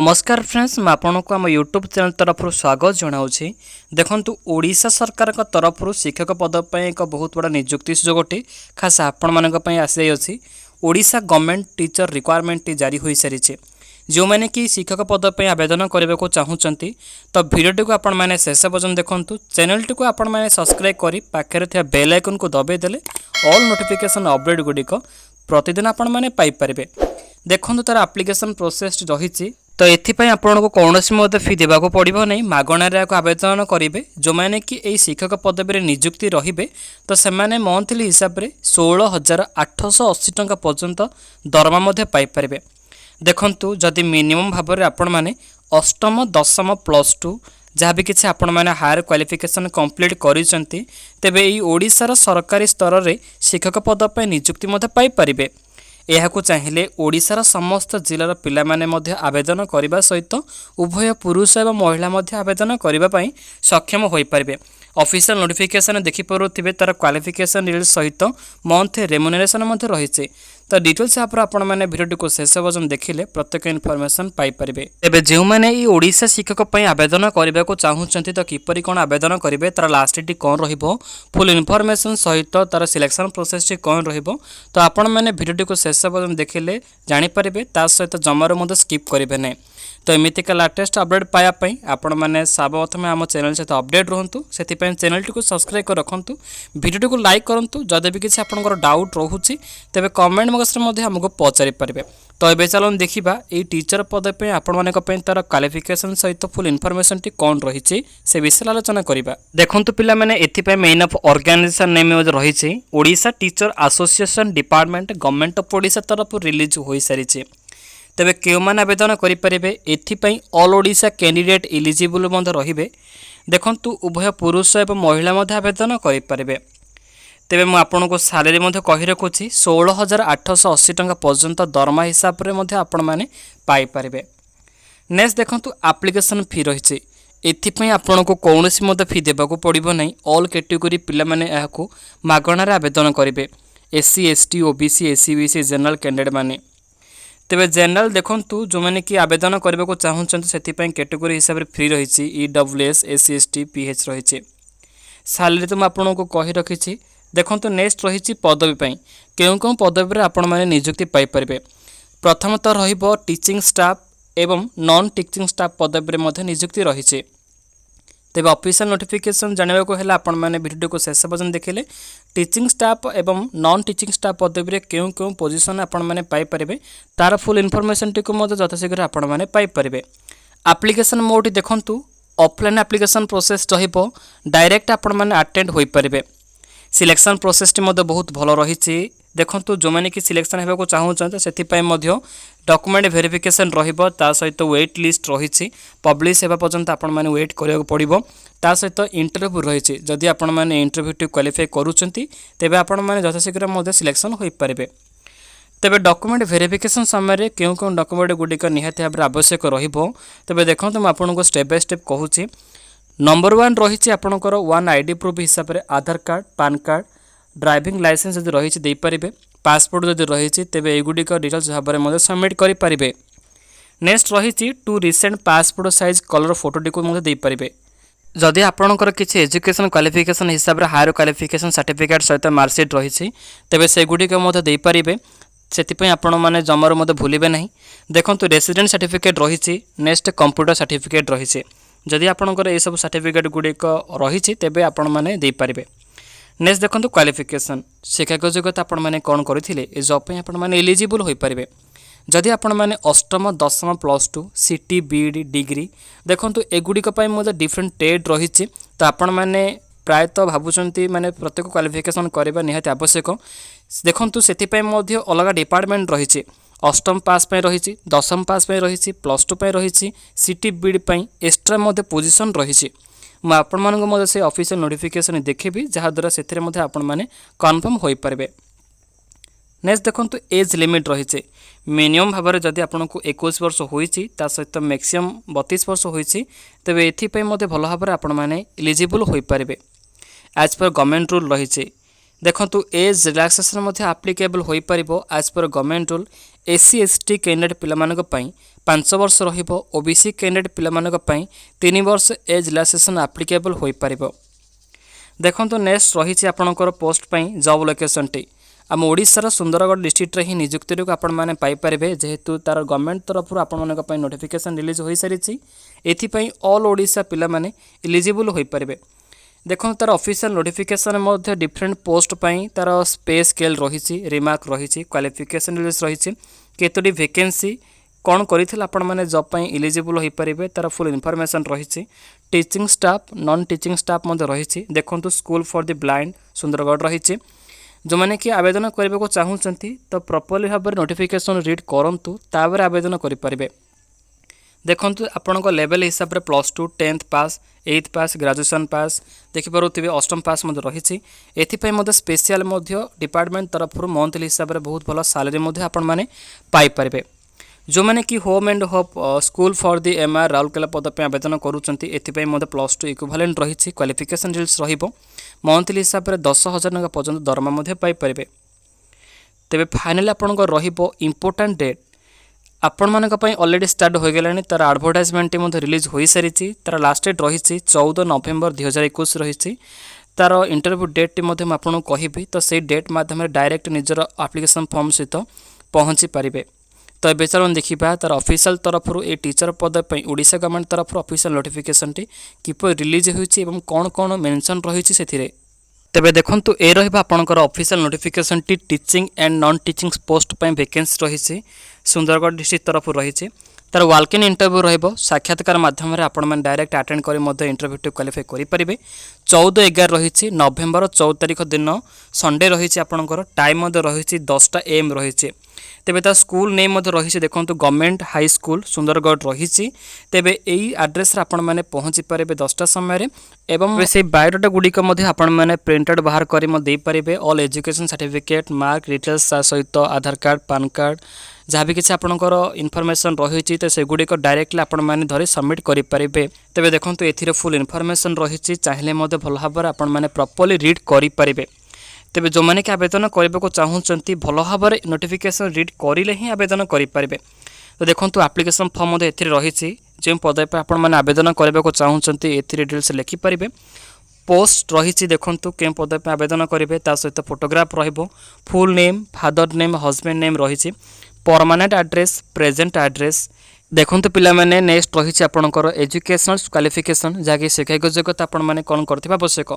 नमस्कार फ्रेंड्स मैं आपको आम यूट्यूब चैनल तरफ स्वागत जनाऊँगी। देखंतु ओडिशा सरकार तरफ शिक्षक पद पर एक बहुत बड़ा नियुक्ति सुजोगटी खास आपण मान आसी जाइए। ओडिशा गवर्नमेंट टीचर रिक्वायरमेंट जारी हो सारी जो मैंने कि शिक्षक पद पर आवेदन करने को चाहूँगी तो भिडियो को आपण मैंने शेष पर्यटन देखूँ। चैनल टी को आपण मैंने सब्सक्राइब कर पाखे बेल आइकन को दबाईदेले ऑल नोटिफिकेशन अपडेट गुड़िक प्रतिदिन आपण मैंने पाइपर। देखो तार एप्लिकेशन प्रोसेस रही तो ये आपको कौन फी देवाक पड़ो नहीं मागणार आवेदन करेंगे। जो मैंने कि यही शिक्षक पदवी नियुक्ति रे तो से मंथली हिसाब से 16,880 टंका पर्यंत दरमा पाइपर। देखंतु जदि मिनिमम भाव में आपण मैंने अष्टम दशम +2 जहाँ भी किसी आपण मैंने हायर क्वालिफिकेशन कंप्लीट करिसेंती तेबे ई ओडिशार सरकारी स्तर में शिक्षक पद पर नियुक्ति पाइपर। यह चाहिए ओडिशार समस्त जिलार पिला माने मध्य आवेदन करने सहित उभय पुरुष एवं महिला मध्य आवेदन करने सक्षम हो पारे। ऑफिशियल नोटिफिकेशन देखिपे तार क्वालिफिकेशन डिटेल्स सहित मंथ रेम्युनरेशन रही तो डिटेल्स आपण मैंने भिडियो को शेष पर्यटन देखिले प्रत्येक इनफॉरमेशन पाइपर। तेज जो मैंने ओडिशा शिक्षक पर आवेदन करने को चाहूँगी तो किपरि कौन आवेदन करेंगे तार लास्ट डेट कौन फुल इनफॉरमेशन सहित तार सिलेक्शन प्रोसेस कौन तो आपण मैंने भिडियो को शेष पर्यटन देखिले जानीपारे ता सहित जमार स्किप करेंगे ना। तो एमतीका लाटेस्ट अपडेट पायापी आपण मैंने सर्वप्रथम आम चैनल सहित अपडेट रुहतु से चैनल टी को सब्सक्राइब कर रखु भिडियो को लाइक करूँ। जदि भी किसी आपंकर डाउट रोचे तेज कमेंट बॉक्स में आमको पचारि पारे। तो ये चलो देखा ये टीचर पद पे आपण मानक तार क्वालिफिकेशन सहित फुल इनफॉरमेशन टी कौन रही से विषय आलोचना करवा। देखूँ पिला मैंने एथिपाई मेन ऑफ ऑर्गेनाइजेशन नेम रही Odisha teacher association department government of Odisha तरफ रिलीज हो सारी। तेबे क्यों मान आवेदन करेंगे एथिपाई ऑल ओडिशा कैंडिडेट एलिजिबल रे। देखंतु उभय पुरुष एवं महिला आवेदन करेंगे। तेबे मुझे आपन को सालेरी कही रखुच्छी 16,880 टंका पर्यंत दरमा हिसाब से आपण मैंने पाइपर। नेक्स्ट देखंतु एप्लिकेशन फी रही एथिपाई आपन को कौन फी देवाक पड़ो नहीं। ऑल कैटेगरी पिला माने याकू मागणार आवेदन करेंगे। SC ST OBC SC BC general candidate माने। तेबे जनरल देखंतु जो मैंने कि आवेदन करने को चाहूँगी से कैटेगरी हिसाब से फ्री रही EWS SC ST PH रही। सालेरी तो मुझे को कही रखी। देखंतु नेक्स्ट रही पदवी क्यों क्यों पदवी आपण मैंने नियुक्ति पाइपर। प्रथमतः रहिबो टीचिंग स्टाफ एवं नॉन टीचिंग स्टाफ पदवी नियुक्ति रही। तेज ऑफिशियल नोटिफिकेशन जानवा को है आपण मैंने वीडियो को शेष पर्यटन देखिले टीचिंग स्टाफ एवं नॉन टीचिंग स्टाफ पदवी क्यों क्यों पोजीशन आपण मैंने पाइपर तार फुल इनफॉरमेशन टी को यथाशीघ्र आपण मैंने पाइपर। एप्लिकेशन मोड देखंतु ऑफलाइन एप्लिकेशन प्रोसेस रहिबो डायरेक्ट आपण मैंने अटेंड हो पारे। सिलेक्शन प्रोसेस टी बहुत भल रही। देखंतु जो मैंने कि सिलेक्शन होगा चाहूँगी से डॉक्यूमेंट वेरिफिकेशन ता सहित वेट लिस्ट रही पब्लिश होगा पर्यंत आपण मैंने वेट करा पड़ो। ता सहित इंटरव्यू रही जदि आपण मैंने इंटरव्यू टी क्वालिफाई करुँच तेज आपण मैंने यथाशीघ्र सिलेक्शन हो पारे। तेबे डॉक्यूमेंट वेरिफिकेशन समय क्यों क्यों डॉक्यूमेंट गुड़िक निहाती भाव आवश्यक तेबे देखो मैं आपको स्टेप बाय स्टेप कहूँ। नंबर 1 रही आपणकर 1 ID प्रूफ हिसाब से Aadhaar card PAN card driving licence जब रही देपारे पासपोर्ट जब रही तेज युड़िक डिटेल्स भाव में सबमिट करेंगे। नेक्स्ट रही 2 रिसेंट पासपोर्ट साइज कलर फोटोटी को देपारे। जदि आपणकर किसी एजुकेशन क्वालिफिकेशन हिसाब से हायर क्वालिफिकेशन सर्टिफिकेट सहित मार्कशीट रही तेज सेगुड़िक देपारे से आपण मैंने जमार भूलिबे नहीं। देखंतु रेसिडेंट सर्टिफिकेट रही नेक्स्ट कंप्यूटर सर्टिफिकेट रही जदि आपणकर ये सब सर्टिफिकेट गुड़िक रही तेबे आपण मैंने देपारे। नेक्स्ट देखो क्वालिफिकेशन शिक्षागत योग्यता आपण मैंने कौन करथिले ए जॉब पे आपण मैंने एलिजिबल हो पारे। जदि आपण मैंने अष्टम दशम +2 CT BEd डिग्री देखंतु एगुड़िक डिफरेंट ट्रेड रही तो आपण मैंने प्रायतः भावुंट माने प्रत्येक क्वालिफिकेशन करवा निहाती आवश्यक। देखंतु सेतिपय मध्य अलग डिपार्टमेंट रही अष्टम पास रही दशम पास रही +2 रही CT BEd एक्स्ट्रा पोजिशन रही। मैं आपण से ऑफिशियल नोटिफिकेशन देखेबी जहाद्वारा से आपण मैंने कन्फर्म हो पारे। नेक्स्ट देखो एज लिमिट रही मिनिमम भाव में जदि आपन को 21 वर्ष होती सहित मैक्सिमम 32 वर्ष होती तेरे ये भल भाव में आपण मैंने एलिजिबल हो पारे। एज पर गवर्नमेंट रूल रही देखो एज रिलैक्सेशन आप्लिकेबल हो पार as per government rule SC ST candidate पिला 5 वर्ष रहिबो। ओबीसी कैंडिडेट पिलामानक पई 3 वर्ष एज रिलैक्सेशन एप्लीकेबल होई परिबो। देखंतु नेक्स्ट रही आपणकर पोस्ट पई जॉब लोकेशन टी आम ओडिशार सुंदरगढ़ डिस्ट्रिक्ट रे ही नियुक्ति को आपण माने पाई परिबे, जेहेतु तार गवर्नमेंट तरफ आपण मानक पई नोटिफिकेशन रिलीज होई सारिछि। एथिपई ऑल ओडिशा पिला माने एलिजिबल होई परिबे। देखो तार ऑफिशियल नोटिफिकेशन मध्य डिफरेंट पोस्ट पई तार पे स्केल रही, रिमार्क रही, क्वालिफिकेशन रिलीज रही, केतोटी वैकेंसी कौन करिथिल आपण माने जॉब पई एलिजिबल होई परिबे तार फुल इनफॉरमेशन रही। Teaching staff non teaching staff मध्य रही। देखंतु school for the blind Sundargarh रही। जो मैंने कि आवेदन करने को चाहूँगी तो प्रॉपर्ली भाव में नोटिफिकेशन रीड करूँ तापर आवेदन करें। देखो आपण लेवल हिसाब से +2 10th पास 8th पास ग्रेजुएशन पास देखिपे 8म पास रही। एपाई स्पेशल डिपार्टमेंट तरफ मंथली हिसाब से बहुत भल सालेरी आपण मैंने पाइपर। जो मैंने कि home and hope school for the MR Rourkela पद पे आवेदन करूँगी एपाई +2 इक्विवेलेंट रही। क्वालिफिकेशन रिल्स रहिबो। मंथली हिसाब से 10,000 टका पर्यंत दरमा पाइपर। तेबे फाइनली आपंकर रहिबो इम्पोर्टाट डेट आपण मानक पई ऑलरेडी स्टार्ट हो गलानी। तार एडवर्टाइजमेंट रिलीज हो सारी। तार लास्ट डेट रही 14 नवेम्बर 2021 रही। तार इंटरव्यू डेट आपको कहबी तो से डेट मध्यम डायरेक्ट निजर एप्लिकेशन फॉर्म सहित पहुँची पारे। तो ये चलन देखा तार ऑफिशियल तरफ ये टीचर पद पर ओडिशा गवर्नमेंट तरफ ऑफिशियल नोटिफिकेशन टी किपर रिलीज होइछि एवं कौन कौन मेंशन रही से। तेबे देखंतु ए रहिबा आपनकर official notification T teaching and non teaching post पर वैकेंसी रही सुंदरगढ़ डिस्ट्रिक्ट तरफ रही। तार वाक इन इंटरव्यू रहिबो। साक्षात्कार माध्यम आपण मैंने डायरेक्ट अटेंड कर इंटरव्यू टी क्वालिफाई करें। 14/11 रही नवेम्बर 14 तारिख दिन संडे रही। आपंकर टाइम रही 10टा AM रही। तेबे तार स्कूल नेम रही देखो गवर्नमेंट हाई स्कूल सुंदरगढ़ रही। तेबे यही आड्रेस आपण मैंने पहुँची पारे 10टा समय एवं से बायोडाटा गुड़िक आपण मैंने प्रिंटेड बाहर कर all education certificate mark details सहित आधार कार्ड पैन कार्ड जहाँ भी किसी आपंकर इनफॉरमेशन रही तो सेगुड़िक डायरेक्टली आपण मैंने धरी सबमिट करेंगे। तेबे देखो ये फुल इनफॉरमेशन रही चाहिए भल भाव आपण मैंने प्रॉपर्ली रीड करेंगे। तेबे जो मैंने कि आवेदन करने को चाहूँगी भल भाव में नोटिफिकेशन रीड करें ही आवेदन करेंगे। तो देखो एप्लिकेशन फॉर्म रही जो पद पर आपण मैंने आवेदन करने को चाहूँगी ए डिटेल्स लिखिपारे। पोस्ट रही देखो के पद पर आवेदन करेंगे ता सहित फोटोग्राफ रहिबो। Full name father name husband name रही। परमानेंट एड्रेस प्रेजेंट एड्रेस देखो पिला माने नेक्स्ट रही आपंकर एजुकेशनल क्वालिफिकेशन जहाँकि शिक्षागत योग्यता आपण मैंने कौन करथिबा आवश्यक।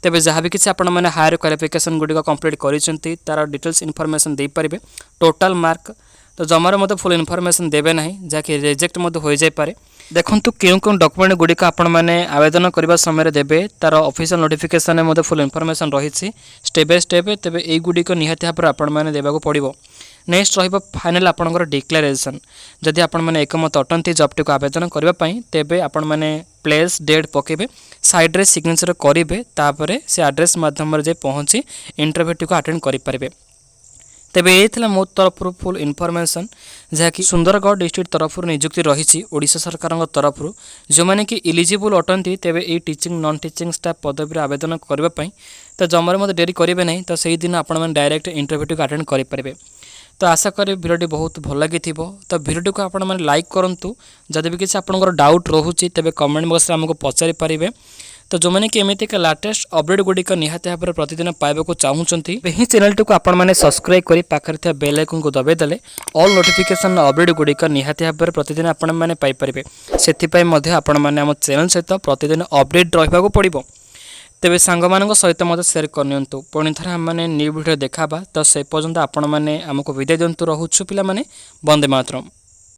तेबे जहाँ भी किसी आपण मैंने हायर क्वालिफिकेशन गुड़िक कंप्लीट करिसेंती तार डिटेल्स इनफॉरमेशन दे पारिबे। टोटल मार्क तो जमार मत फुल इनफॉरमेशन देबे नहीं जहाँकि रिजेक्ट हो जाय पारे। देखंतु क्यों क्यों डॉक्यूमेंट गुड़िक आपण मैंने आवेदन करबा समय देबे तार ऑफिशियल नोटिफिकेशन में मते फुल इनफॉरमेशन रही स्टेप बाय स्टेप। तेबे एई गुड़िक निहाती भाव आपण मैंने देबाको पड़िबो। नेक्स्ट रहिबो फाइनल आपनकर डिक्लेरेशन जदि आपण माने एकमत अटंती जॉब टी को आवेदन करबा पई तेबे आपण माने प्लेस डेट पकेबे साइड रे सिग्नेचर करिवे तापरे से एड्रेस माध्यम रे जे पहुंची इंटरव्यू टी को अटेंड करि परिबे। तेबे ए थिला मो तरफ फुल इनफॉरमेशन जहाँकि सुंदरगढ़ डिस्ट्रिक्ट तरफ नियुक्ति रही ओडिशा सरकार तरफ जो मैंने कि एलिजिबल अटंती तेबे ए टीचिंग नॉन टीचिंग स्टाफ पदवी आवेदन करबा पई तो जमार मत डेरी करेंगे नहीं तो सही दिन आपण माने डायरेक्ट इंटरव्यू टी को अटेंड करि परिबे। तो आशा करें भिडियो बहुत भल लगी तो भिडियो को आपण मैंने लाइक करूँ। जदि भी किसी आपंकर डाउट रोचे तेज कमेंट बॉक्स में आमको पचारि पारे। तो जो मैंने कि एमती लाटेस्ट अपडेट गुड़िक निहाती भाव में प्रतिदिन पाइबा चाहूँगी यही चैनल टी को आपण मैंने सब्सक्राइब कर पाखे बेल आइकन को दबाई देले ऑल नोटिफिकेशन अपडेट गुड़िक निहाती भाव में प्रतिदिन आपण मैंने पाइपर। से आपण मैंने आम चैनल सहित प्रतिदिन अपडेट रहा पड़ो। तेबे सांग मान सहित मत सेयार करनियंतु पुणी थरे हम न्यू वीडियो देखाबा तो से पर्यंत आपण मैंने आमको विदाय दिंतु। रहुछु पिला माने वंदे मातरम।